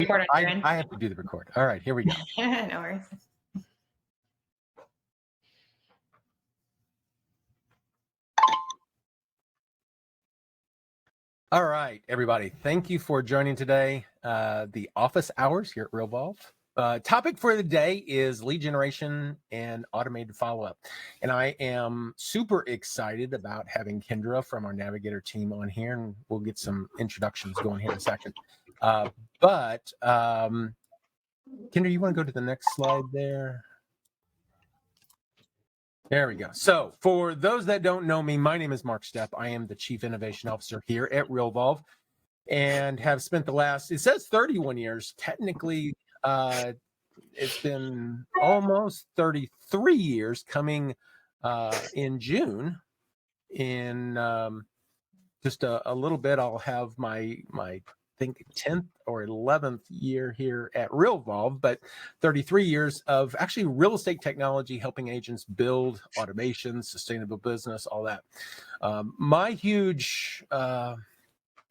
Record on your end. I have to do the record. All right, here we go. No worries. All right, everybody. Thank you for joining today. The office hours here at Realvolve. Topic for the day is lead generation and automated follow-up. And I am super excited about having Kendra from our Navigator team on here, and we'll get some introductions going here in a second. But Kendra, you want to go to the next slide there? There we go. So for those that don't know me, my name is Mark Stepp. I am the Chief Innovation Officer here at Realvolve and have spent the last, it says 31 years. Technically, it's been almost 33 years coming in June. In just a little bit, I'll have my I think 10th or 11th year here at Realvolve, but 33 years of actually real estate technology, helping agents build automation, sustainable business, all that. My huge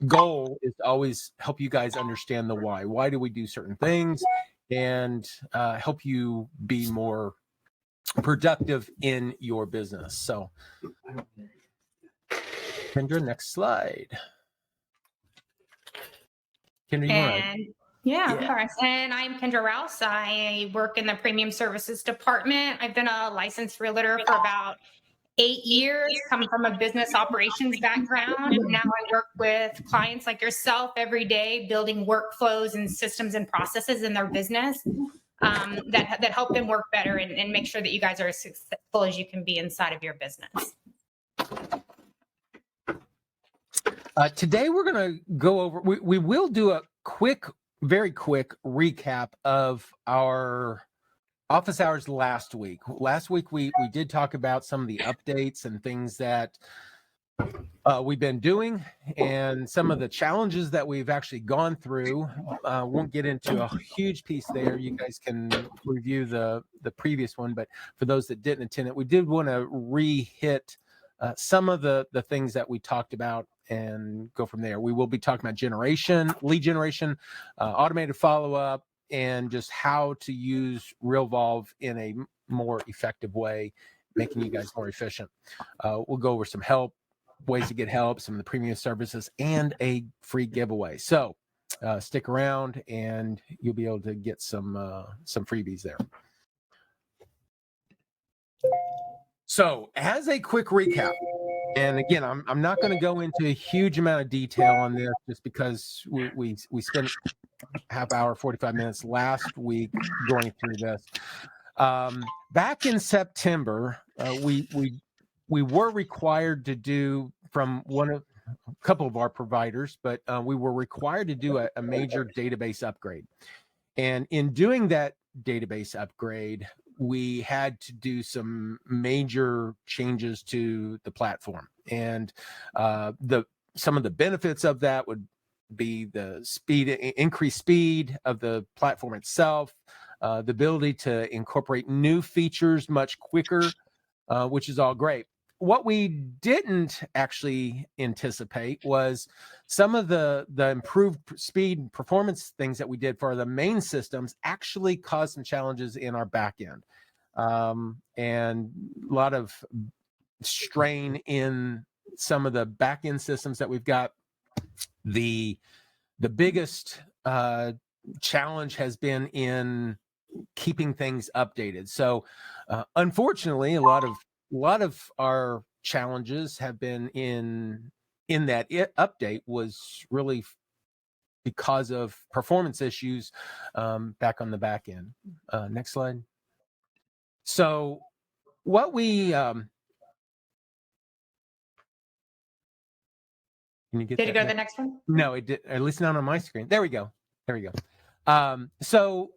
goal is to always help you guys understand the why. Why do we do certain things, and help you be more productive in your business. So, Kendra, next slide. Kendra, you want to? Yeah, of course. And I'm Kendra Rouse. I work in the premium services department. I've been a licensed realtor for about 8 years, coming from a business operations background. Now I work with clients like yourself every day, building workflows and systems and processes in their business that help them work better and make sure that you guys are as successful as you can be inside of your business. Today we're going to go over, we will do a very quick recap of our office hours last week. Last week we did talk about some of the updates and things that we've been doing and some of the challenges that we've actually gone through. Won't get into a huge piece there. You guys can review the previous one, but for those that didn't attend it, we did want to re-hit some of the things that we talked about and go from there. We will be talking about lead generation, automated follow-up, and just how to use Realvolve in a more effective way, making you guys more efficient. We'll go over some ways to get help, some of the premium services, and a free giveaway. So stick around and you'll be able to get some freebies there. So as a quick recap, and again, I'm not going to go into a huge amount of detail on this just because we spent half hour, 45 minutes last week going through this. Back in September, we were required to do from a couple of our providers, but we were required to do a major database upgrade. And in doing that database upgrade, we had to do some major changes to the platform. And some of the benefits of that would be the increased speed of the platform itself, the ability to incorporate new features much quicker, which is all great. What we didn't actually anticipate was some of the improved speed and performance things that we did for the main systems actually caused some challenges in our back end, and a lot of strain in some of the back end systems that we've got. The biggest challenge has been in keeping things updated. So unfortunately, a lot of our challenges have been in that update was really because of performance issues back on the back end. Next slide. So what we can you get Did that you go to the next one? No, it did, at least not on my screen. There we go. So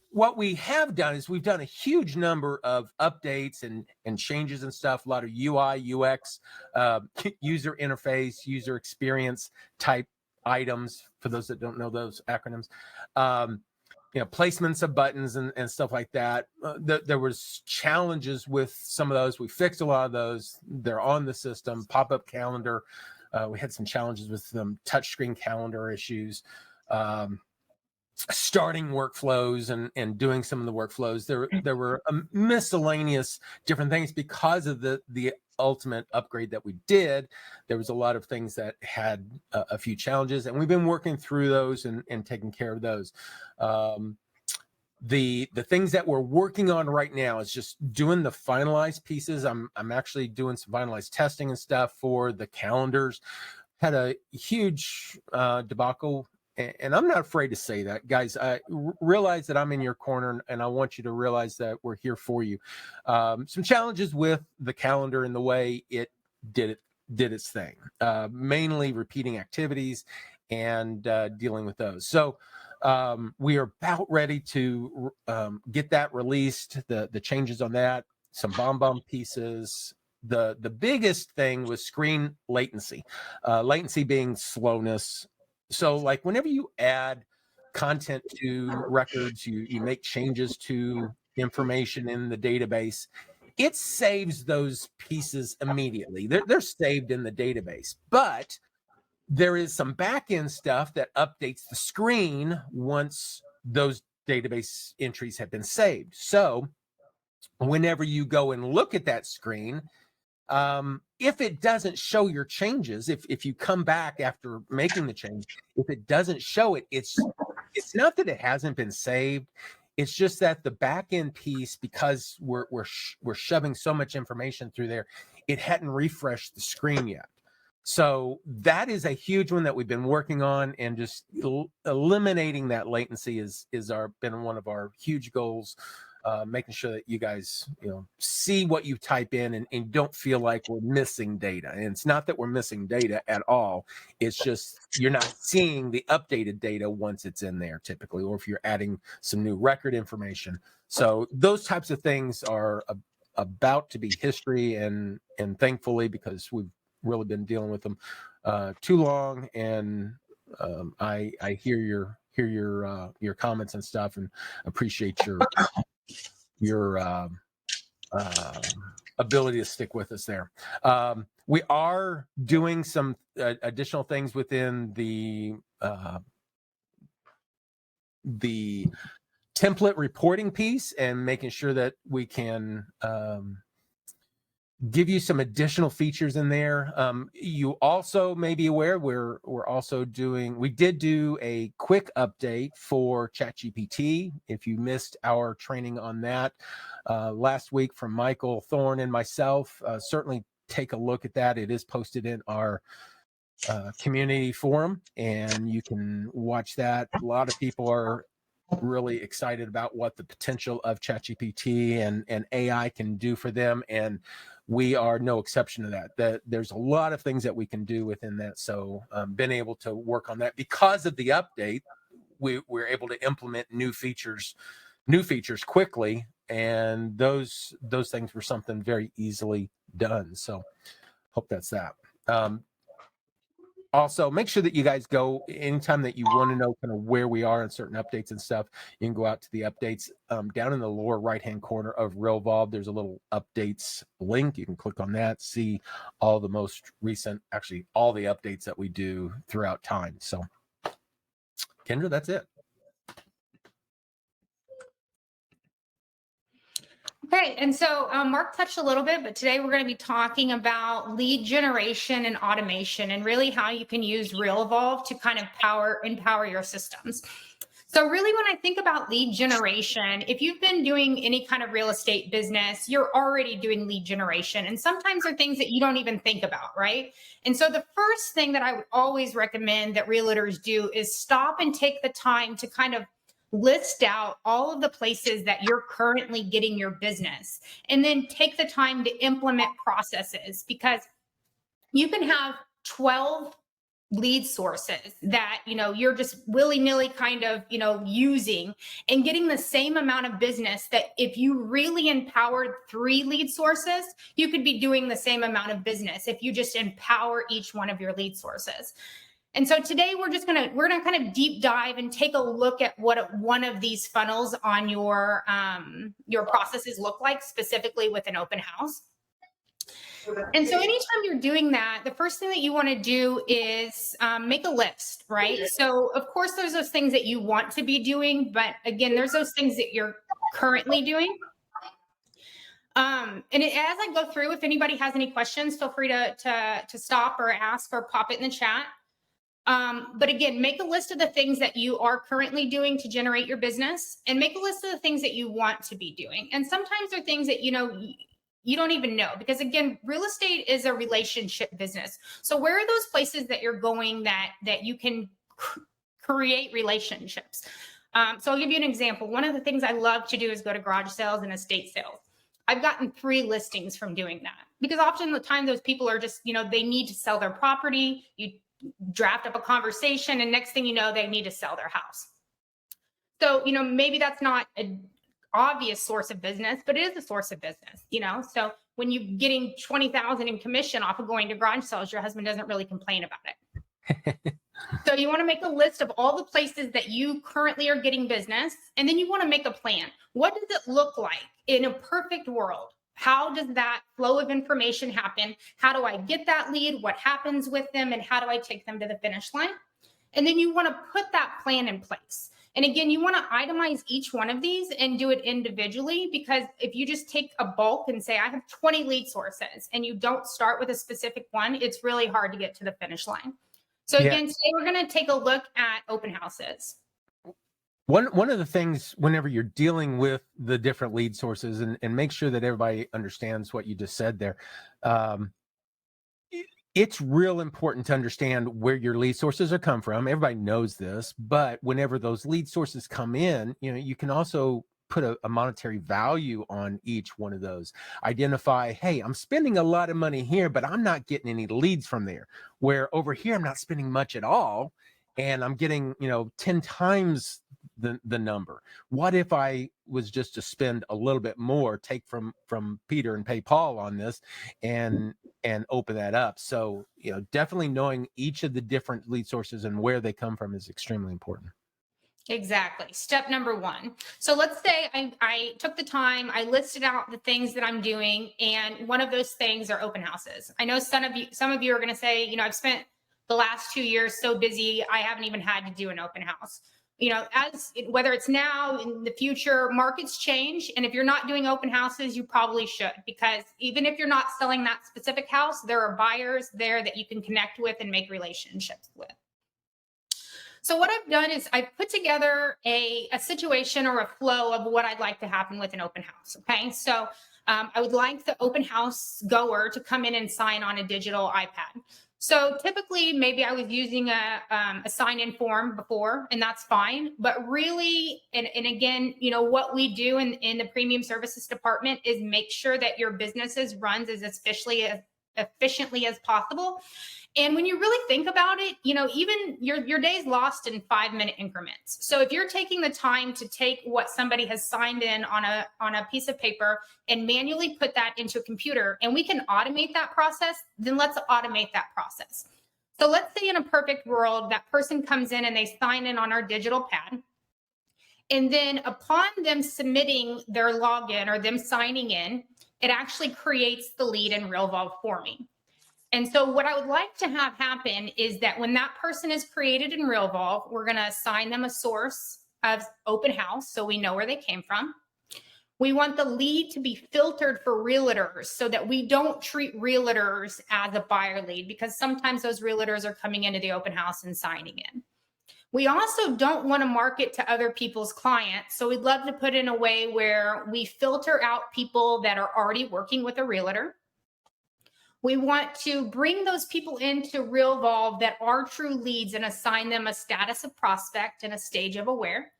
what we have done is we've done a huge number of updates and changes and stuff, a lot of UI, UX, user interface, user experience type items, for those that don't know those acronyms, placements of buttons and stuff like that. There was challenges with some of those. We fixed a lot of those. They're on the system. Pop-up calendar. We had some challenges with touchscreen calendar issues. starting workflows and doing some of the workflows. There were miscellaneous different things because of the ultimate upgrade that we did. There was a lot of things that had a few challenges, and we've been working through those and taking care of those. The things that we're working on right now is just doing the finalized pieces. I'm actually doing some finalized testing and stuff for the calendars. Had a huge debacle, and I'm not afraid to say that, guys. I realize that I'm in your corner, and I want you to realize that we're here for you. Some challenges with the calendar and the way it did its thing, mainly repeating activities and dealing with those. So we are about ready to get that released. The changes on that, some bomb pieces. The biggest thing was screen latency. Latency being slowness. So like whenever you add content to records, you make changes to information in the database, it saves those pieces immediately. They're saved in the database, but there is some back-end stuff that updates the screen once those database entries have been saved. So whenever you go and look at that screen, if it doesn't show your changes, if you come back after making the change, if it doesn't show it, it's not that it hasn't been saved. It's just that the back end piece, because we're shoving so much information through there, it hadn't refreshed the screen yet. So that is a huge one that we've been working on, and just eliminating that latency is been one of our huge goals. Making sure that you guys, see what you type in and don't feel like we're missing data. And it's not that we're missing data at all. It's just you're not seeing the updated data once it's in there typically, or if you're adding some new record information. So those types of things are about to be history, and thankfully, because we've really been dealing with them too long. And I hear your comments and stuff, and appreciate your ability to stick with us there. We are doing some additional things within the template reporting piece, and making sure that we can give you some additional features in there. You also may be aware we did do a quick update for ChatGPT. If you missed our training on that last week from Michael Thorne and myself, certainly take a look at that. It is posted in our community forum, and you can watch that. A lot of people are really excited about what the potential of ChatGPT and AI can do for them, and we are no exception to that. There's a lot of things that we can do within that. So been able to work on that because of the update. We're able to implement new features quickly, and those things were something very easily done. So hope that's that. Also, make sure that you guys go anytime that you want to know kind of where we are on certain updates and stuff. You can go out to the updates down in the lower right-hand corner of Realvolve. There's a little updates link. You can click on that, see all the most recent, actually all the updates that we do throughout time. So, Kendra, that's it. Okay, and so Mark touched a little bit, but today we're going to be talking about lead generation and automation, and really how you can use Realvolve to kind of empower your systems. So really, when I think about lead generation, if you've been doing any kind of real estate business, you're already doing lead generation. And sometimes there are things that you don't even think about, right? And so the first thing that I would always recommend that realtors do is stop and take the time to kind of list out all of the places that you're currently getting your business, and then take the time to implement processes, because you can have 12 lead sources that you're just willy-nilly kind of using, and getting the same amount of business that if you really empowered 3 lead sources, you could be doing the same amount of business if you just empower each one of your lead sources. And so today we're gonna kind of deep dive and take a look at what one of these funnels on your processes look like, specifically with an open house. And so anytime you're doing that, the first thing that you want to do is make a list, right? So of course, there's those things that you want to be doing, but again, there's those things that you're currently doing. As I go through, if anybody has any questions, feel free to stop or ask or pop it in the chat. But again, make a list of the things that you are currently doing to generate your business, and make a list of the things that you want to be doing. And sometimes they're things that, you don't even know, because again, real estate is a relationship business. So where are those places that you're going that you can create relationships? So I'll give you an example. One of the things I love to do is go to garage sales and estate sales. I've gotten 3 listings from doing that, because often the time those people are just, they need to sell their property. You draft up a conversation, and next thing you know, they need to sell their house. So, maybe that's not an obvious source of business, but it is a source of business, So when you're getting $20,000 in commission off of going to garage sales, your husband doesn't really complain about it. So you want to make a list of all the places that you currently are getting business, and then you want to make a plan. What does it look like in a perfect world? How does that flow of information happen? How do I get that lead? What happens with them? And how do I take them to the finish line? And then you want to put that plan in place. And again, you want to itemize each one of these and do it individually, because if you just take a bulk and say, I have 20 lead sources, and you don't start with a specific one, it's really hard to get to the finish line. So again, today we're going to take a look at open houses. One of the things, whenever you're dealing with the different lead sources, and make sure that everybody understands what you just said there, it's real important to understand where your lead sources are come from. Everybody knows this, but whenever those lead sources come in, you can also put a monetary value on each one of those. Identify, hey, I'm spending a lot of money here, but I'm not getting any leads from there. Where over here, I'm not spending much at all, and I'm getting, 10 times the number. What if I was just to spend a little bit more, take from Peter and pay Paul on this, and open that up? So, definitely knowing each of the different lead sources and where they come from is extremely important. Exactly. Step number 1. So let's say I took the time, I listed out the things that I'm doing, and one of those things are open houses. I know some of you are going to say, I've spent the last 2 years so busy, I haven't even had to do an open house. Whether it's now, in the future, markets change. And if you're not doing open houses, you probably should, because even if you're not selling that specific house, there are buyers there that you can connect with and make relationships with. So what I've done is I've put together a situation or a flow of what I'd like to happen with an open house. Okay. So I would like the open house goer to come in and sign on a digital iPad. So typically, maybe I was using a sign-in form before, and that's fine. But really, and again, what we do in the premium services department is make sure that your businesses runs as efficiently as possible. And when you really think about it, even your day's lost in 5-minute increments. So if you're taking the time to take what somebody has signed in on a piece of paper and manually put that into a computer, and we can automate that process, then let's automate that process. So let's say in a perfect world, that person comes in and they sign in on our digital pad. And then upon them submitting their login or them signing in, it actually creates the lead in Realvolve for me. And so what I would like to have happen is that when that person is created in Realvolve, we're going to assign them a source of open house so we know where they came from. We want the lead to be filtered for realtors so that we don't treat realtors as a buyer lead, because sometimes those realtors are coming into the open house and signing in. We also don't want to market to other people's clients. So we'd love to put in a way where we filter out people that are already working with a realtor. We want to bring those people into Realvolve that are true leads and assign them a status of prospect and a stage of aware.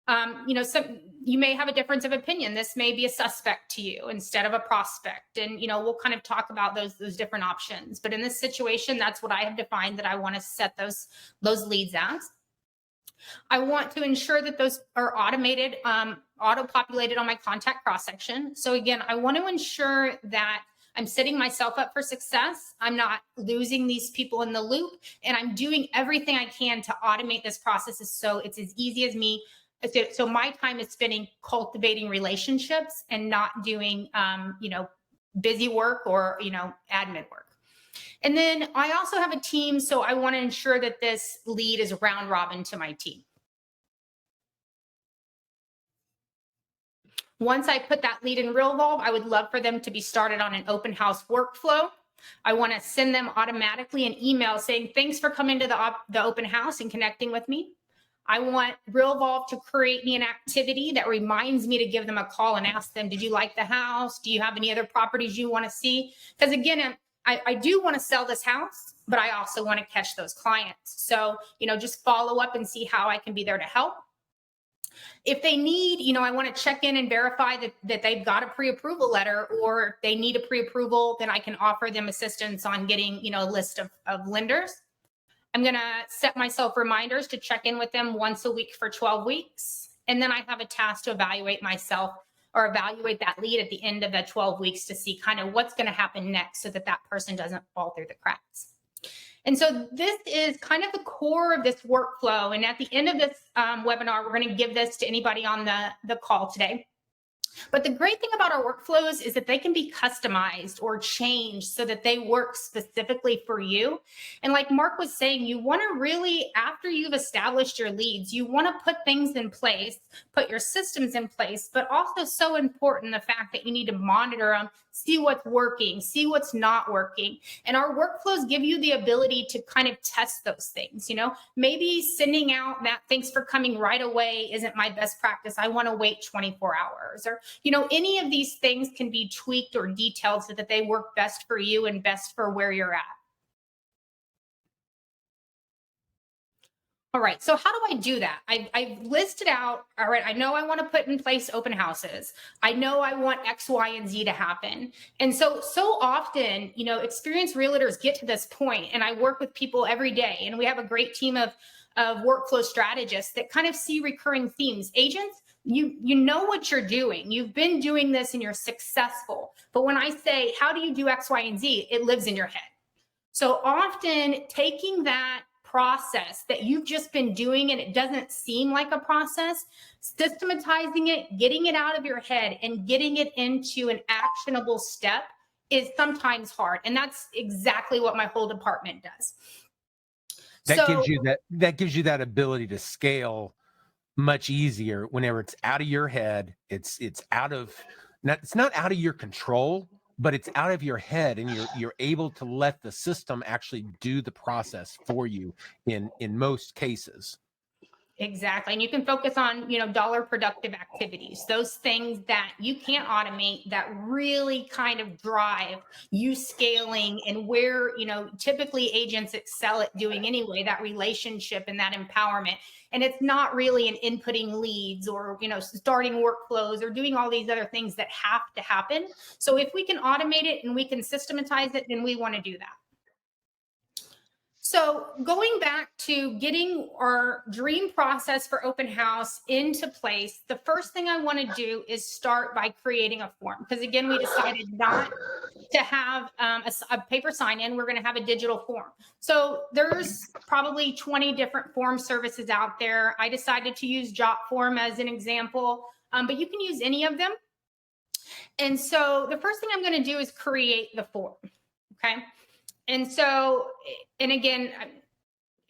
You may have a difference of opinion. This may be a suspect to you instead of a prospect. And, we'll kind of talk about those different options. But in this situation, that's what I have defined that I want to set those leads as. I want to ensure that those are automated, auto-populated on my contact cross-section. So again, I want to ensure that I'm setting myself up for success. I'm not losing these people in the loop, and I'm doing everything I can to automate this process so it's as easy as me. So my time is spending cultivating relationships and not doing, busy work or, admin work. And then I also have a team, so I want to ensure that this lead is round robin to my team. Once I put that lead in Realvolve, I would love for them to be started on an open house workflow. I want to send them automatically an email saying, thanks for coming to the open house and connecting with me. I want Realvolve to create me an activity that reminds me to give them a call and ask them, did you like the house? Do you have any other properties you want to see? Because again, I do want to sell this house, but I also want to catch those clients. So, just follow up and see how I can be there to help. If they need, I want to check in and verify that they've got a pre-approval letter, or if they need a pre-approval, then I can offer them assistance on getting, a list of lenders. I'm going to set myself reminders to check in with them once a week for 12 weeks. And then I have a task to evaluate myself or evaluate that lead at the end of the 12 weeks to see kind of what's going to happen next so that that person doesn't fall through the cracks. And so this is kind of the core of this workflow. And at the end of this webinar, we're going to give this to anybody on the call today. But the great thing about our workflows is that they can be customized or changed so that they work specifically for you. And like Mark was saying, you want to really, after you've established your leads, you want to put things in place, put your systems in place, but also so important, the fact that you need to monitor them, see what's working, see what's not working. And our workflows give you the ability to kind of test those things. Maybe sending out that thanks for coming right away isn't my best practice. I want to wait 24 hours, or any of these things can be tweaked or detailed so that they work best for you and best for where you're at. All right, so how do I do that? I've listed out, all right, I know I want to put in place open houses. I know I want X, Y, and Z to happen. And so often, experienced realtors get to this point, and I work with people every day, and we have a great team of workflow strategists that kind of see recurring themes. Agents, you know what you're doing. You've been doing this and you're successful. But when I say, how do you do X, Y, and Z? It lives in your head. So often taking that process that you've just been doing and it doesn't seem like a process, systematizing it, getting it out of your head and getting it into an actionable step is sometimes hard. And that's exactly what my whole department does. That gives you that ability to scale much easier whenever it's out of your head. It's not out of your control, but it's out of your head, and you're able to let the system actually do the process for you in most cases. Exactly. And you can focus on, dollar productive activities, those things that you can't automate that really kind of drive you scaling, and where, typically agents excel at doing anyway, that relationship and that empowerment. And it's not really an inputting leads or, starting workflows or doing all these other things that have to happen. So if we can automate it and we can systematize it, then we want to do that. So going back to getting our dream process for open house into place, the first thing I want to do is start by creating a form. Because again, we decided not to have a paper sign-in. We're going to have a digital form. So there's probably 20 different form services out there. I decided to use JotForm as an example, but you can use any of them. And so the first thing I'm going to do is create the form. Okay. And so, and again,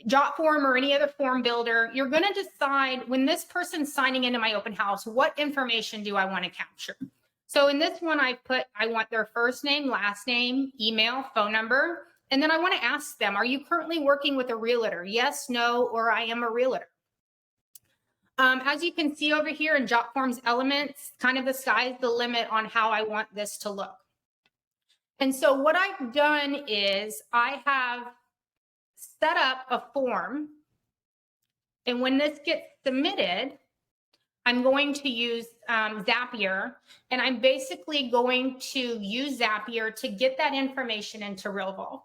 JotForm or any other form builder, you're going to decide, when this person's signing into my open house, what information do I want to capture? So in this one, I want their first name, last name, email, phone number. And then I want to ask them, are you currently working with a realtor? Yes, no, or I am a realtor. As you can see over here in JotForm's elements, kind of the sky's the limit on how I want this to look. And so what I've done is I have set up a form, and when this gets submitted, I'm going to use Zapier, and I'm basically going to use Zapier to get that information into Realvolve.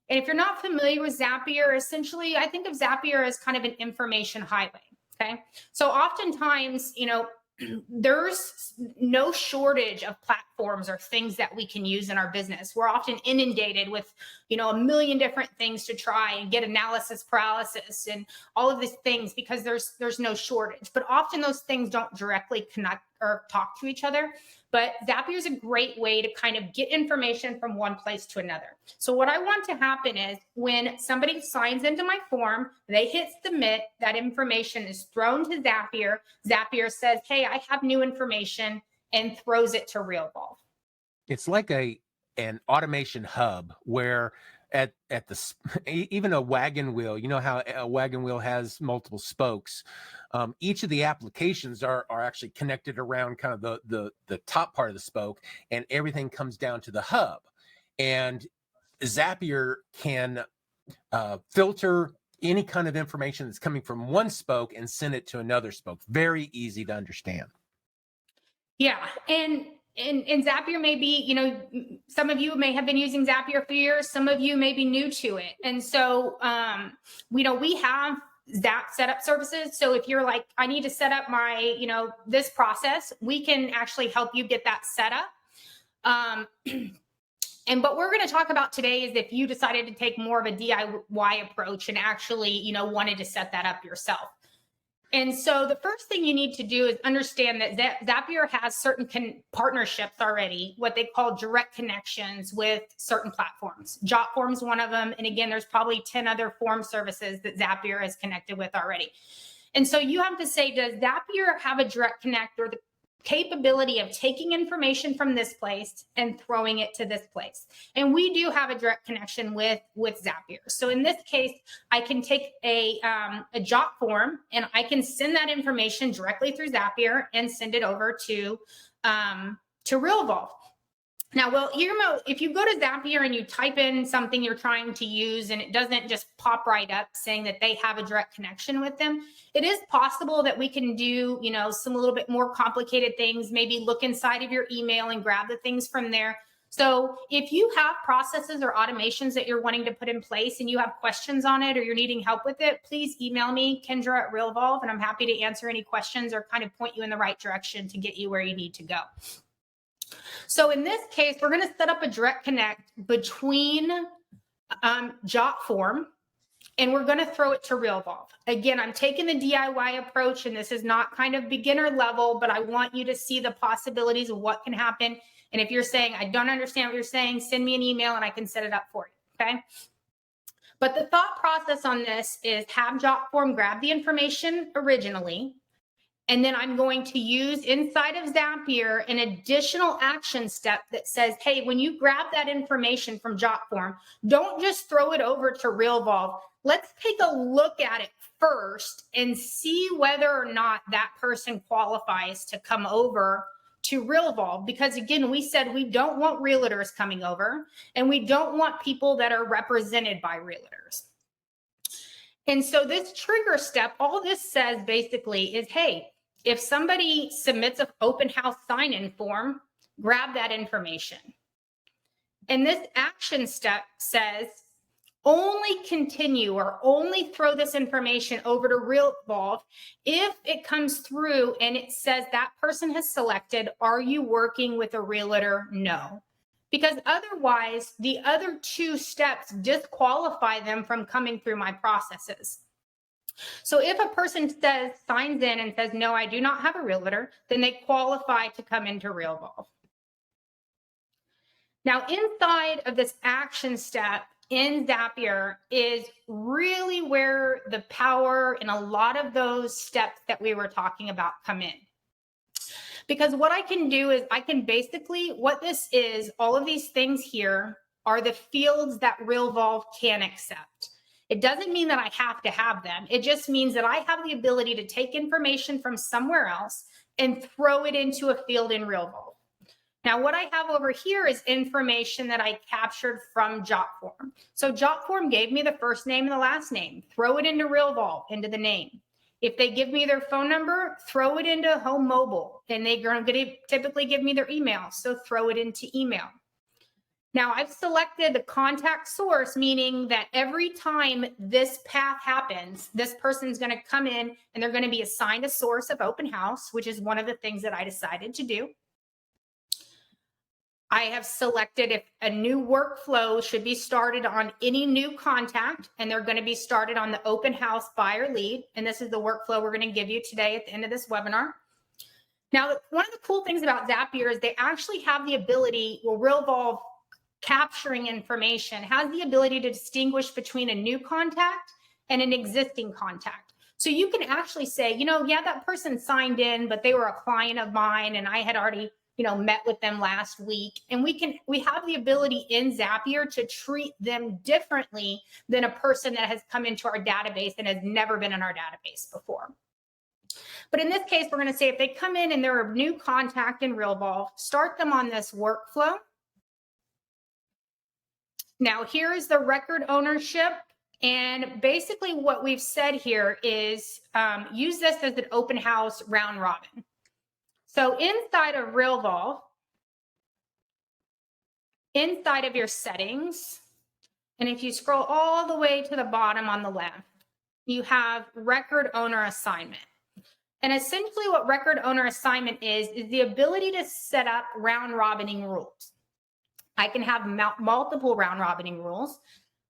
And if you're not familiar with Zapier, essentially, I think of Zapier as kind of an information highway, okay? So oftentimes, there's no shortage of platforms platforms are things that we can use in our business. We're often inundated with, a million different things to try and get analysis paralysis and all of these things because there's no shortage. But often those things don't directly connect or talk to each other. But Zapier is a great way to kind of get information from one place to another. So what I want to happen is when somebody signs into my form, they hit submit, that information is thrown to Zapier. Zapier says, hey, I have new information, and throws it to Realvolve. It's like an automation hub where at the even a wagon wheel, you know how a wagon wheel has multiple spokes. Each of the applications are actually connected around kind of the top part of the spoke, and everything comes down to the hub. And Zapier can filter any kind of information that's coming from one spoke and send it to another spoke. Very easy to understand. Yeah, and Zapier may be, some of you may have been using Zapier for years. Some of you may be new to it. And so, we have Zap setup services. So if you're like, I need to set up my, this process, we can actually help you get that set up. And what we're going to talk about today is if you decided to take more of a DIY approach and actually, wanted to set that up yourself. And so the first thing you need to do is understand that Zapier has certain partnerships already, what they call direct connections with certain platforms. Jotform's one of them. And again, there's probably 10 other form services that Zapier is connected with already. And so you have to say, does Zapier have a direct connect or the capability of taking information from this place and throwing it to this place? And we do have a direct connection with Zapier. So in this case, I can take a Jot form and I can send that information directly through Zapier and send it over to Realvolve. Now, if you go to Zapier and you type in something you're trying to use and it doesn't just pop right up saying that they have a direct connection with them, it is possible that we can do, some a little bit more complicated things, maybe look inside of your email and grab the things from there. So if you have processes or automations that you're wanting to put in place and you have questions on it or you're needing help with it, please email me, Kendra at Realvolve, and I'm happy to answer any questions or kind of point you in the right direction to get you where you need to go. So in this case, we're going to set up a direct connect between Jotform and we're going to throw it to Realvolve. Again, I'm taking the DIY approach and this is not kind of beginner level, but I want you to see the possibilities of what can happen. And if you're saying, I don't understand what you're saying, send me an email and I can set it up for you, okay? But the thought process on this is have Jotform grab the information originally, and then I'm going to use inside of Zapier an additional action step that says, hey, when you grab that information from Jotform, don't just throw it over to Realvolve. Let's take a look at it first and see whether or not that person qualifies to come over to Realvolve. Because again, we said we don't want realtors coming over and we don't want people that are represented by realtors. And so this trigger step, all this says basically is, hey, if somebody submits an open house sign-in form, grab that information. And this action step says, only continue or only throw this information over to Realvolve if it comes through and it says that person has selected, are you working with a realtor? No. Because otherwise, the other two steps disqualify them from coming through my processes. So if a person signs in and says, no, I do not have a realtor, then they qualify to come into Realvolve. Now, inside of this action step in Zapier is really where the power and a lot of those steps that we were talking about come in. Because what I can do is I can basically, what this is, all of these things here are the fields that Realvolve can accept. It doesn't mean that I have to have them. It just means that I have the ability to take information from somewhere else and throw it into a field in Realvolve. Now, what I have over here is information that I captured from Jotform. So Jotform gave me the first name and the last name. Throw it into Realvolve, into the name. If they give me their phone number, throw it into Home Mobile. And they're going to typically give me their email. So throw it into email. Now I've selected the contact source, meaning that every time this path happens, this person's going to come in and they're going to be assigned a source of open house, which is one of the things that I decided to do. I have selected if a new workflow should be started on any new contact, and they're going to be started on the open house buyer lead. And this is the workflow we're going to give you today at the end of this webinar. Now, one of the cool things about Zapier is they actually have the ability, well, Realvolve capturing information has the ability to distinguish between a new contact and an existing contact. So you can actually say, yeah, that person signed in, but they were a client of mine and I had already, met with them last week. And we have the ability in Zapier to treat them differently than a person that has come into our database and has never been in our database before. But in this case, we're going to say if they come in and they're a new contact in Realvolve, start them on this workflow. Now, here is the record ownership. And basically what we've said here is use this as an open house round robin. So inside of Realvolve, inside of your settings, and if you scroll all the way to the bottom on the left, you have record owner assignment. And essentially what record owner assignment is the ability to set up round robining rules. I can have multiple round robining rules,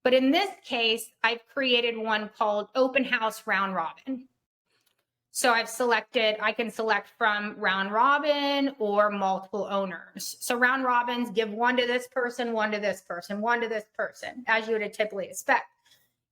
but in this case, I've created one called open house round robin. So I can select from round robin or multiple owners. So round robins give one to this person, one to this person, one to this person, as you would typically expect.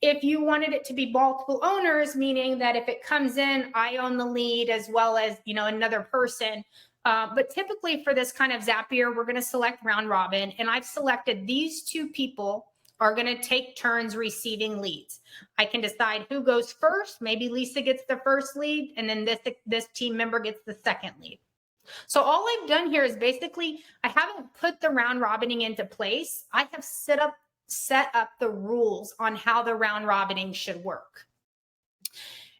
If you wanted it to be multiple owners, meaning that if it comes in, I own the lead as well as, another person. But typically for this kind of Zapier, we're going to select round robin. And I've selected these two people are going to take turns receiving leads. I can decide who goes first. Maybe Lisa gets the first lead, and then this team member gets the second lead. So all I've done here is basically, I haven't put the round robining into place. I have set up the rules on how the round robining should work.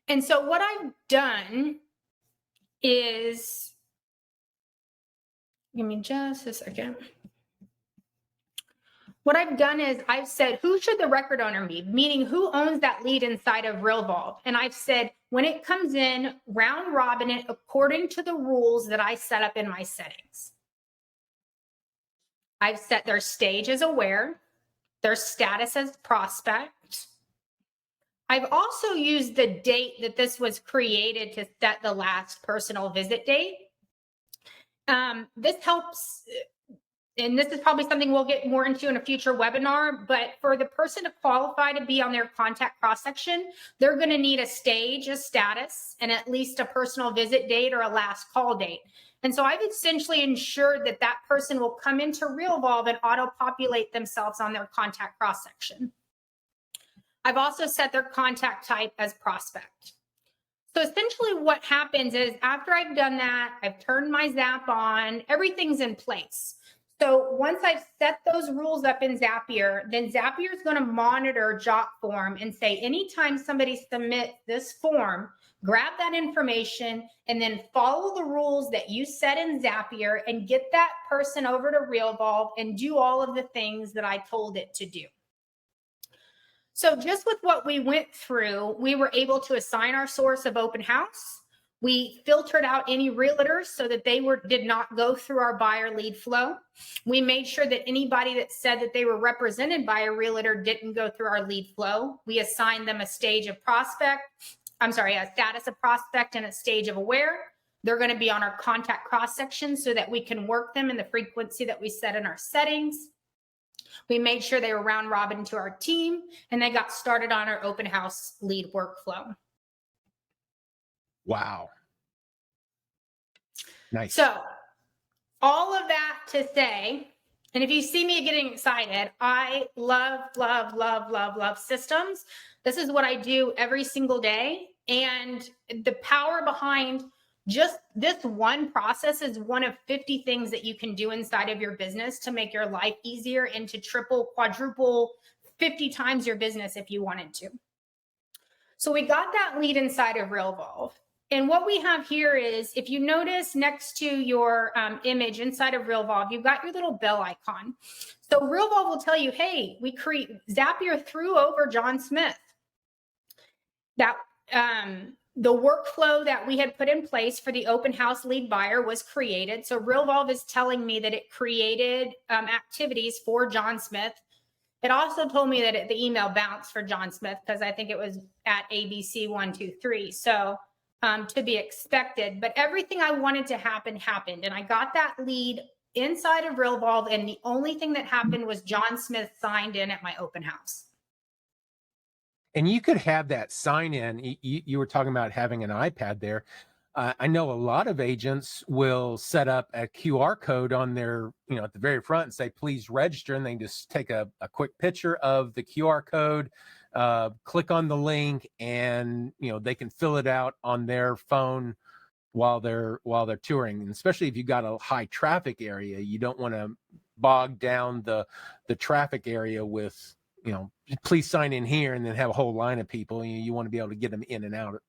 And so what I've done is, give me just a second. What I've done is I've said, who should the record owner be? Meaning who owns that lead inside of Realvolve? And I've said, when it comes in, round robin it according to the rules that I set up in my settings. I've set their stage as aware, their status as prospect. I've also used the date that this was created to set the last personal visit date. This helps. And this is probably something we'll get more into in a future webinar, but for the person to qualify to be on their contact cross section, they're going to need a stage, a status, and at least a personal visit date or a last call date. And so I've essentially ensured that that person will come into Realvolve and auto-populate themselves on their contact cross section. I've also set their contact type as prospect. So essentially what happens is after I've done that, I've turned my Zap on, everything's in place. So once I've set those rules up in Zapier, then Zapier is going to monitor Jotform and say, anytime somebody submits this form, grab that information and then follow the rules that you set in Zapier and get that person over to Realvolve and do all of the things that I told it to do. So just with what we went through, we were able to assign our source of open house. We filtered out any realtors so that they did not go through our buyer lead flow. We made sure that anybody that said that they were represented by a realtor didn't go through our lead flow. We assigned them a status of prospect and a stage of aware. They're going to be on our contact cross section so that we can work them in the frequency that we set in our settings. We made sure they were round robin to our team, and they got started on our open house lead workflow. Wow. Nice. So all of that to say, and if you see me getting excited, I love systems. This is what I do every single day. And the power behind just this one process is one of 50 things that you can do inside of your business to make your life easier and to triple, quadruple, 50 times your business if you wanted to. So we got that lead inside of Realvolve. And what we have here is, if you notice next to your image inside of Realvolve, you've got your little bell icon. So Realvolve will tell you, hey, Zapier threw over John Smith. the workflow that we had put in place for the open house lead buyer was created. So Realvolve is telling me that it created activities for John Smith. It also told me that the email bounced for John Smith because I think it was at ABC123. So to be expected, but everything I wanted to happen happened. And I got that lead inside of Realvolve. And the only thing that happened was John Smith signed in at my open house. And you could have that sign in. You were talking about having an iPad there. I know a lot of agents will set up a QR code on their, at the very front and say, please register. And they just take a quick picture of the QR code, click on the link, and, they can fill it out on their phone while they're touring. And especially if you've got a high traffic area, you don't want to bog down the traffic area with, please sign in here and then have a whole line of people. You want to be able to get them in and out,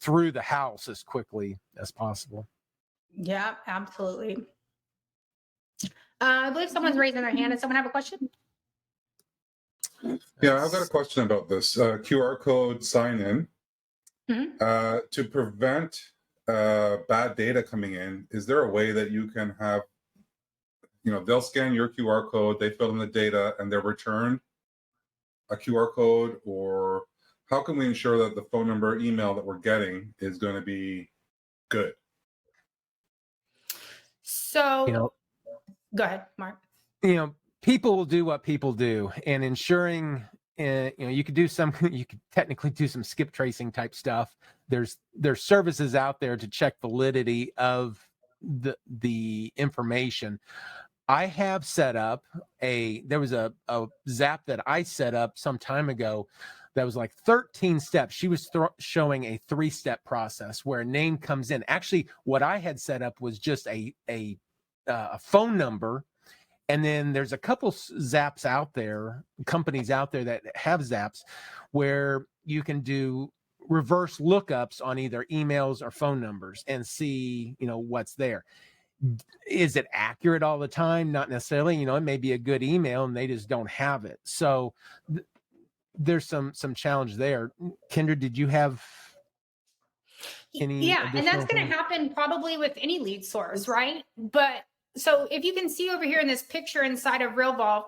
through the house as quickly as possible. Yeah, absolutely. I believe someone's raising their hand. Does someone have a question? Yeah, I've got a question about this QR code sign in. To prevent bad data coming in, is there a way that you can have, they'll scan your QR code, they fill in the data, and they're returned a QR code? Or how can we ensure that the phone number, email that we're getting is going to be good? So, go ahead, Mark. People will do what people do, and ensuring, you could technically do some skip tracing type stuff. There's services out there to check validity of the information. I have set up there was a Zap that I set up some time ago that was like 13 steps. She was showing a 3-step process where a name comes in. Actually, what I had set up was just a phone number. And then there's a couple Zaps out there, companies out there that have Zaps where you can do reverse lookups on either emails or phone numbers and see, what's there. Is it accurate all the time? Not necessarily. It may be a good email and they just don't have it. So there's some challenge there. Kendra, did you have any? Yeah, and that's going to happen probably with any lead source, right? But so if you can see over here in this picture inside of Realvolve,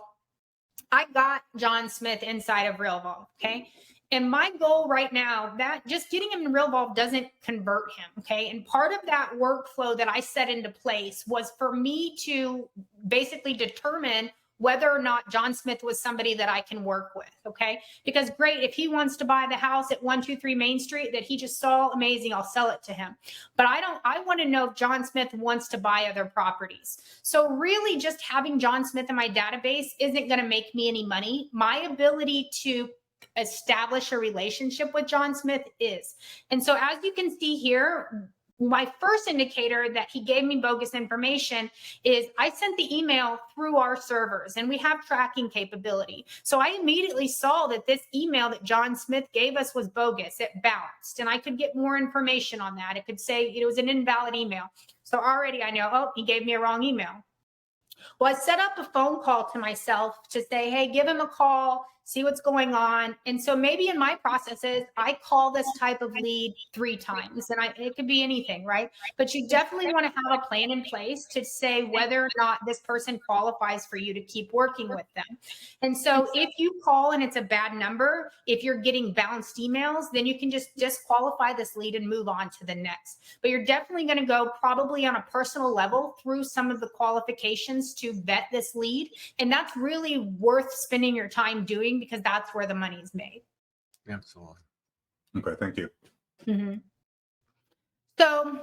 I got John Smith inside of Realvolve, okay? And my goal right now, that just getting him in Realvolve doesn't convert him, okay? And part of that workflow that I set into place was for me to basically determine whether or not John Smith was somebody that I can work with, okay? Because great, if he wants to buy the house at 123 Main Street that he just saw, amazing, I'll sell it to him. But I want to know if John Smith wants to buy other properties. So really just having John Smith in my database isn't going to make me any money. My ability to establish a relationship with John Smith is. And so as you can see here, my first indicator that he gave me bogus information is I sent the email through our servers and we have tracking capability. So I immediately saw that this email that John Smith gave us was bogus. It bounced and I could get more information on that. It could say it was an invalid email. So already I know, oh, he gave me a wrong email. Well, I set up a phone call to myself to say, hey, give him a call, see what's going on. And so maybe in my processes, I call this type of lead 3 times, and it could be anything, right? But you definitely want to have a plan in place to say whether or not this person qualifies for you to keep working with them. And so if you call and it's a bad number, if you're getting bounced emails, then you can just disqualify this lead and move on to the next. But you're definitely going to go probably on a personal level through some of the qualifications to vet this lead. And that's really worth spending your time doing because that's where the money is made. Absolutely. Okay, thank you. Mm-hmm. So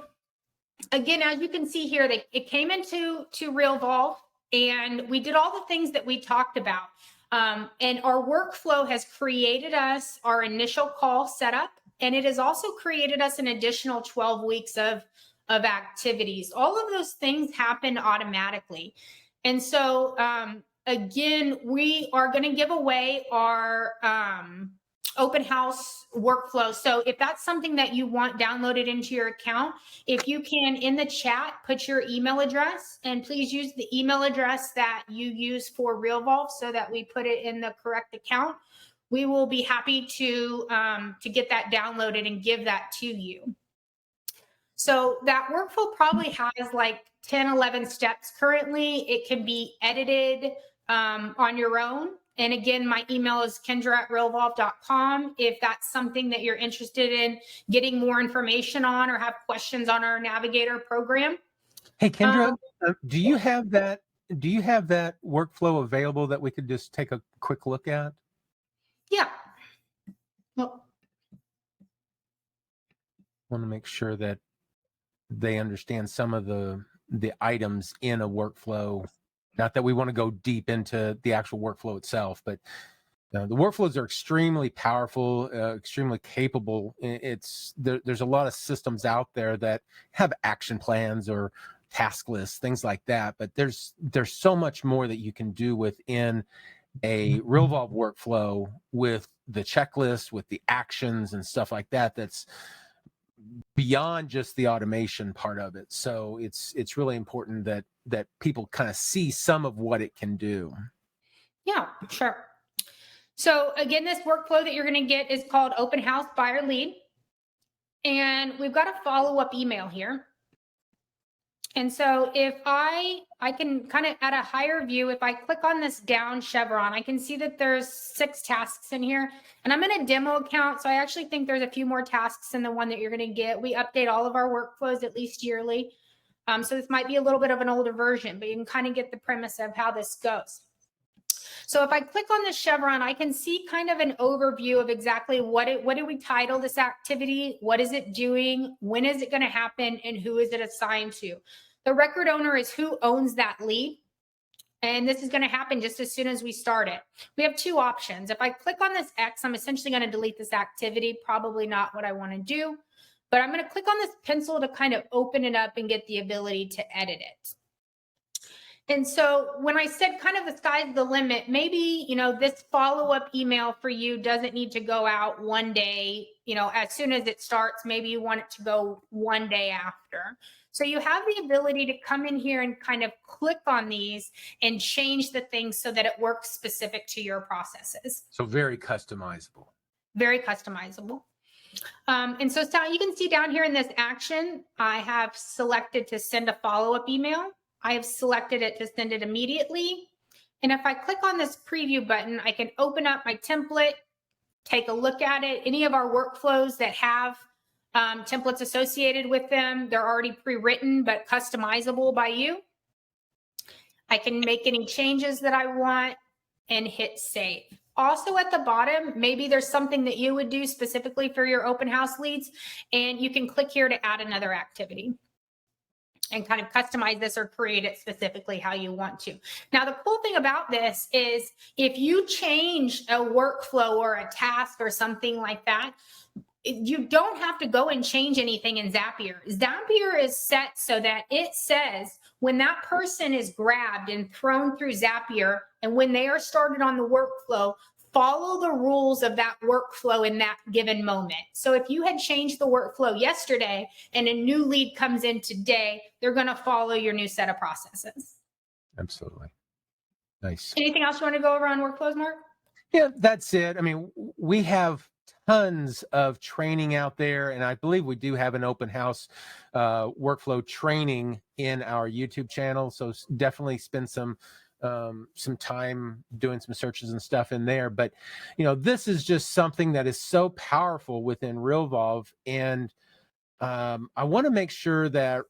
again, as you can see here, it came into Realvolve and we did all the things that we talked about. And our workflow has created us our initial call setup, and it has also created us an additional 12 weeks of activities. All of those things happen automatically. And so, again, we are going to give away our open house workflow. So if that's something that you want downloaded into your account, if you can in the chat, put your email address, and please use the email address that you use for Realvolve so that we put it in the correct account. we will be happy to get that downloaded and give that to you. So that workflow probably has like 10, 11 steps currently. It can be edited on your own. And again, my email is kendra@realvolve.com. If that's something that you're interested in getting more information on or have questions on our Navigator program. Hey, Kendra, do you have that workflow available that we could just take a quick look at? Yeah. Well, I want to make sure that they understand some of the items in a workflow. Not that we want to go deep into the actual workflow itself, but the workflows are extremely powerful, extremely capable. There's a lot of systems out there that have action plans or task lists, things like that. But there's so much more that you can do within a Realvolve workflow with the checklist, with the actions and stuff like that. That's beyond just the automation part of it. So it's really important that people kind of see some of what it can do. Yeah, sure. So again, this workflow that you're going to get is called Open House Buyer Lead. And we've got a follow-up email here. And so if I can kind of at a higher view, if I click on this down chevron, I can see that there's 6 tasks in here. And I'm in a demo account, so I actually think there's a few more tasks than the one that you're going to get. We update all of our workflows at least yearly. So this might be a little bit of an older version, but you can kind of get the premise of how this goes. So if I click on this chevron, I can see kind of an overview of exactly what do we title this activity? What is it doing? When is it going to happen? And who is it assigned to? The record owner is who owns that lead. And this is going to happen just as soon as we start it. We have 2 options. If I click on this X, I'm essentially going to delete this activity. Probably not what I want to do. But I'm going to click on this pencil to kind of open it up and get the ability to edit it. And so when I said kind of the sky's the limit, maybe, this follow-up email for you doesn't need to go out one day, as soon as it starts. Maybe you want it to go one day after. So you have the ability to come in here and kind of click on these and change the things so that it works specific to your processes. So very customizable. Very customizable. And so you can see down here in this action, I have selected to send a follow-up email. I have selected it to send it immediately. And if I click on this preview button, I can open up my template, take a look at it. Any of our workflows that have templates associated with them, they're already pre-written but customizable by you. I can make any changes that I want and hit save. Also at the bottom, maybe there's something that you would do specifically for your open house leads, and you can click here to add another activity and kind of customize this or create it specifically how you want to. Now, the cool thing about this is if you change a workflow or a task or something like that, you don't have to go and change anything in Zapier. Zapier is set so that it says when that person is grabbed and thrown through Zapier and when they are started on the workflow, follow the rules of that workflow in that given moment. So if you had changed the workflow yesterday and a new lead comes in today, they're going to follow your new set of processes. Absolutely. Nice. Anything else you want to go over on workflows, Mark? Yeah, that's it. I mean, we have tons of training out there, and I believe we do have an open house workflow training in our YouTube channel. So definitely spend some time doing some searches and stuff in there. But this is just something that is so powerful within Realvolve, and I want to make sure that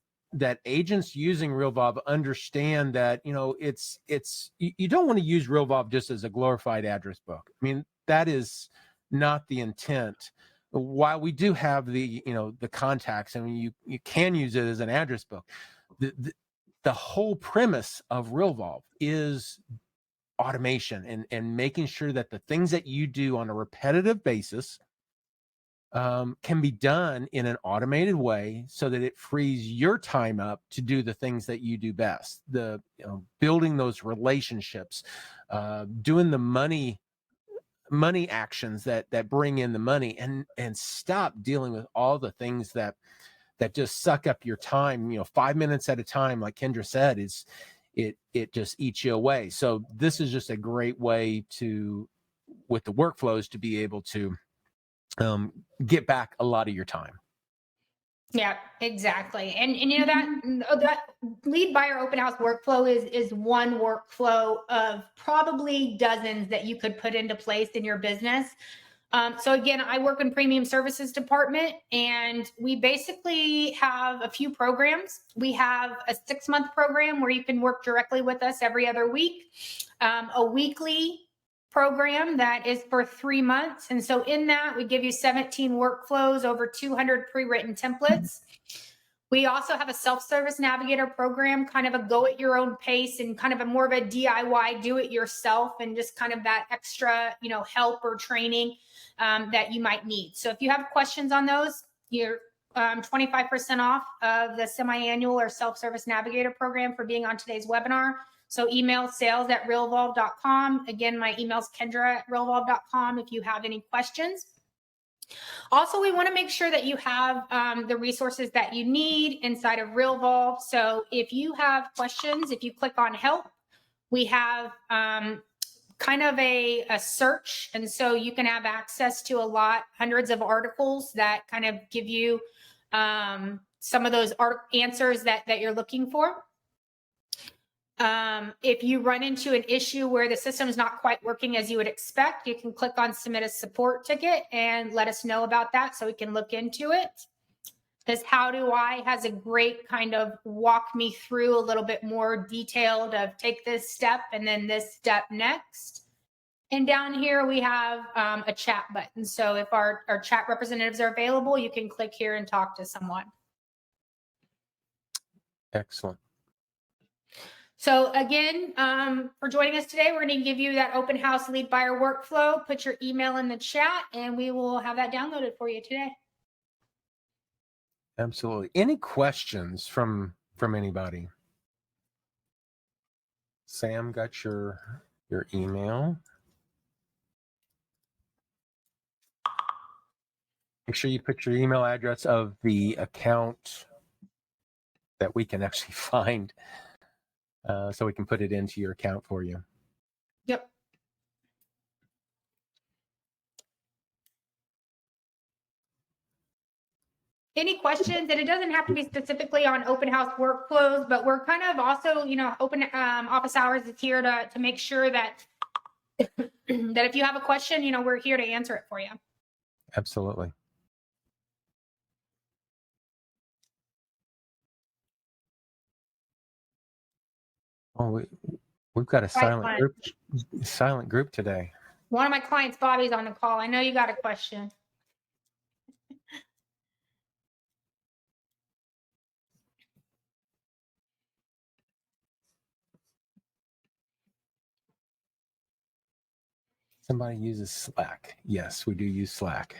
agents using Realvolve understand that it's you don't want to use Realvolve just as a glorified address book. I mean, that is not the intent. While we do have the contacts, I mean, you can use it as an address book. The whole premise of Realvolve is automation and making sure that the things that you do on a repetitive basis can be done in an automated way so that it frees your time up to do the things that you do best. Building those relationships, doing the money actions that bring in the money, and stop dealing with all the things that just suck up your time. 5 minutes at a time, like Kendra said, it just eats you away. So this is just a great way to with the workflows to be able to get back a lot of your time. Yeah, exactly. And you know that lead buyer open house workflow is one workflow of probably dozens that you could put into place in your business. So again, I work in premium services department, and we basically have a few programs. We have a 6-month program where you can work directly with us every other week, a weekly program that is for 3 months. And so in that, we give you 17 workflows, over 200 pre-written templates. We also have a self-service navigator program, kind of a go at your own pace and kind of a more of a DIY, do it yourself, and just kind of that extra, help or training that you might need. So if you have questions on those, you're 25% off of the semi-annual or self-service navigator program for being on today's webinar. So email sales@realvolve.com. Again, my email's kendra@realvolve.com if you have any questions. Also, we want to make sure that you have the resources that you need inside of Realvolve. So if you have questions, if you click on help, we have kind of a search. And so you can have access to hundreds of articles that kind of give you some of those answers that you're looking for. If you run into an issue where the system is not quite working as you would expect, you can click on submit a support ticket and let us know about that so we can look into it. This How Do I has a great kind of walk me through a little bit more detailed of take this step and then this step next. And down here we have a chat button. So if our chat representatives are available, you can click here and talk to someone. Excellent. So again, for joining us today, we're going to give you that open house lead buyer workflow. Put your email in the chat and we will have that downloaded for you today. Absolutely. Any questions from anybody? Sam got your email. Make sure you put your email address of the account that we can actually find. So we can put it into your account for you. Yep. Any questions? And it doesn't have to be specifically on open house workflows, but we're kind of also, open office hours is here to make sure that that if you have a question, we're here to answer it for you. Absolutely. Oh, we've got a silent group today. One of my clients, Bobby's on the call. I know you got a question. Somebody uses Slack. Yes, we do use Slack.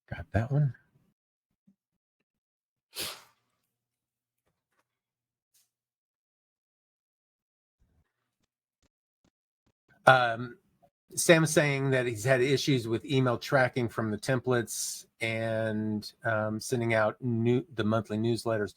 Got that one. Sam's saying that he's had issues with email tracking from the templates and sending out the monthly newsletters.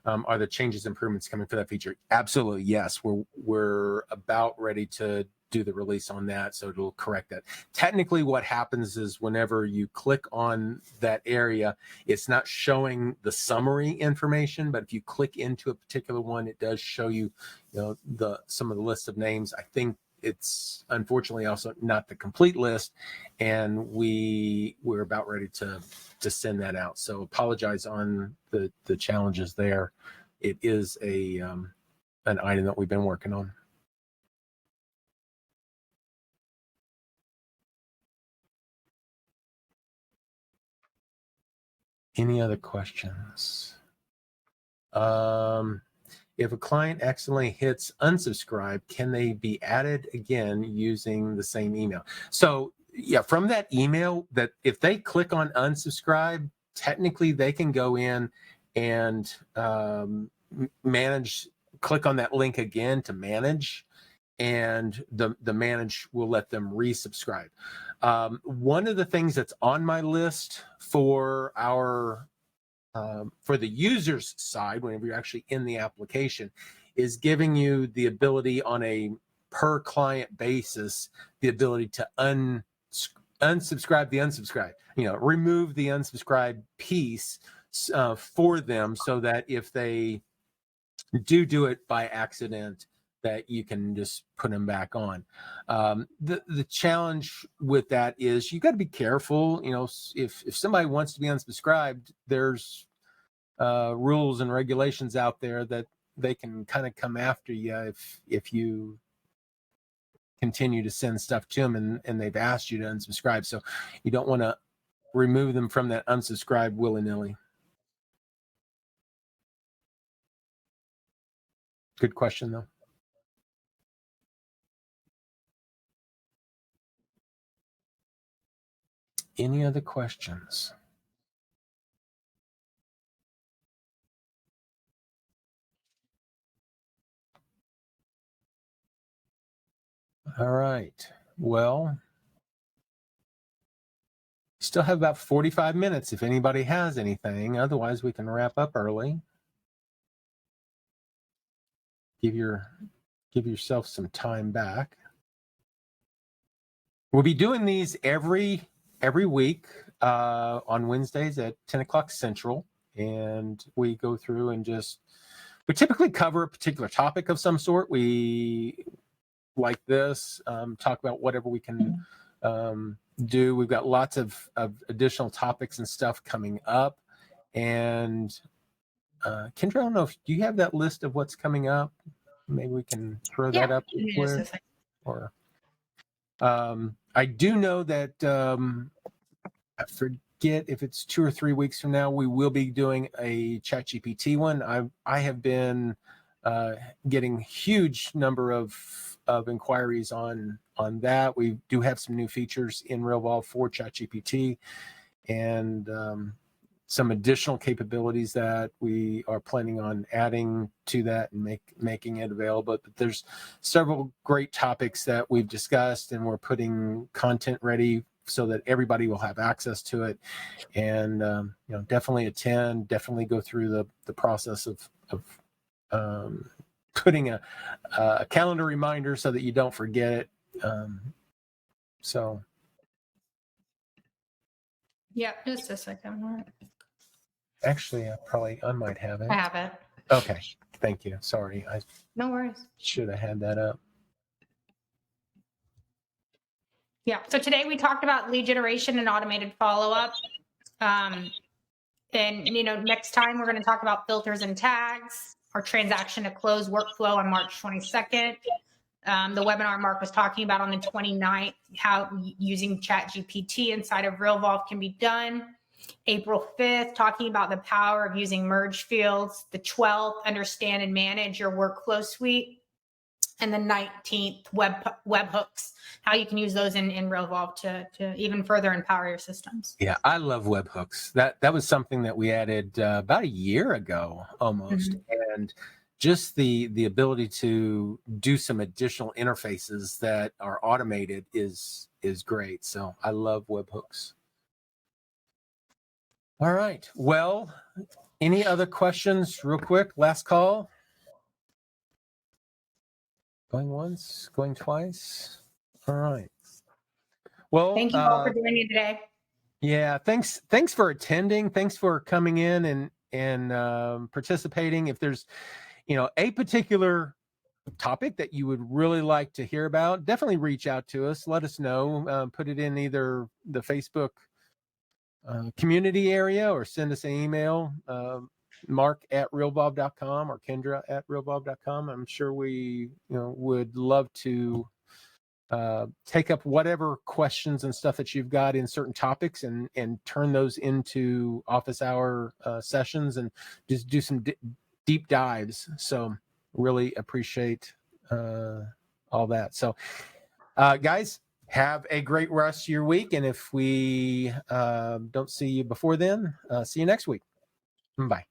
Are the changes, improvements coming for that feature? Absolutely, yes. We're about ready to do the release on that, so it'll correct that. Technically, what happens is whenever you click on that area, it's not showing the summary information, but if you click into a particular one, it does show you, some of the list of names. I think it's unfortunately also not the complete list, and we're about ready to send that out. So apologize on the challenges there. It is an item that we've been working on. Any other questions? If a client accidentally hits unsubscribe, can they be added again using the same email? So yeah, from that email, that if they click on unsubscribe, technically they can go in and click on that link again to manage. and the manage will let them resubscribe. One of the things that's on my list for our for the user's side, whenever you're actually in the application, is giving you the ability on a per client basis, the ability to unsubscribe the unsubscribe, remove the unsubscribe piece for them, so that if they do it by accident, that you can just put them back on. The challenge with that is you got to be careful. If somebody wants to be unsubscribed, there's rules and regulations out there that they can kind of come after you if you continue to send stuff to them and they've asked you to unsubscribe. So you don't want to remove them from that unsubscribe willy-nilly. Good question, though. Any other questions? All right. Well, still have about 45 minutes if anybody has anything. Otherwise, we can wrap up early. Give yourself some time back. We'll be doing these every week on Wednesdays at 10 o'clock Central, and we go through and we typically cover a particular topic of some sort. We, like this, talk about whatever we can do. We've got lots of additional topics and stuff coming up. And Kendra, I don't know do you have that list of what's coming up? Maybe we can throw that up quick. Or I do know that I forget if it's 2 or 3 weeks from now, we will be doing a ChatGPT one. I have been getting huge number of inquiries on that. We do have some new features in Realvolve for ChatGPT, and some additional capabilities that we are planning on adding to that and making it available. But there's several great topics that we've discussed, and we're putting content ready so that everybody will have access to it. And definitely attend, definitely go through the process of putting a calendar reminder so that you don't forget it. So yeah, just a second. actually, I might have it. I have it. Okay, thank you. Sorry, I No worries. should have had that up. Yeah. So today we talked about lead generation and automated follow-up. And next time we're going to talk about filters and tags, our transaction to close workflow on March 22nd. The webinar Mark was talking about on the 29th, how using ChatGPT inside of Realvolve can be done. April 5th, talking about the power of using merge fields. The 12th, understand and manage your workflow suite. And the 19th, webhooks, how you can use those in Realvolve to even further empower your systems. Yeah, I love webhooks. That was something that we added about a year ago almost. Mm-hmm. And just the ability to do some additional interfaces that are automated is great. So I love webhooks. All right. Well, any other questions real quick? Last call. Going once, going twice. All right. Well, thank you all for joining me today. Yeah, thanks for attending. Thanks for coming in and participating. If there's, a particular topic that you would really like to hear about, definitely reach out to us. Let us know. Put it in either the Facebook community area or send us an email. Mark@realvolve.com or Kendra@realvolve.com. I'm sure we would love to take up whatever questions and stuff that you've got in certain topics and turn those into office hour sessions and just do some deep dives. So really appreciate all that. So guys, have a great rest of your week. And if we don't see you before then, see you next week. Bye.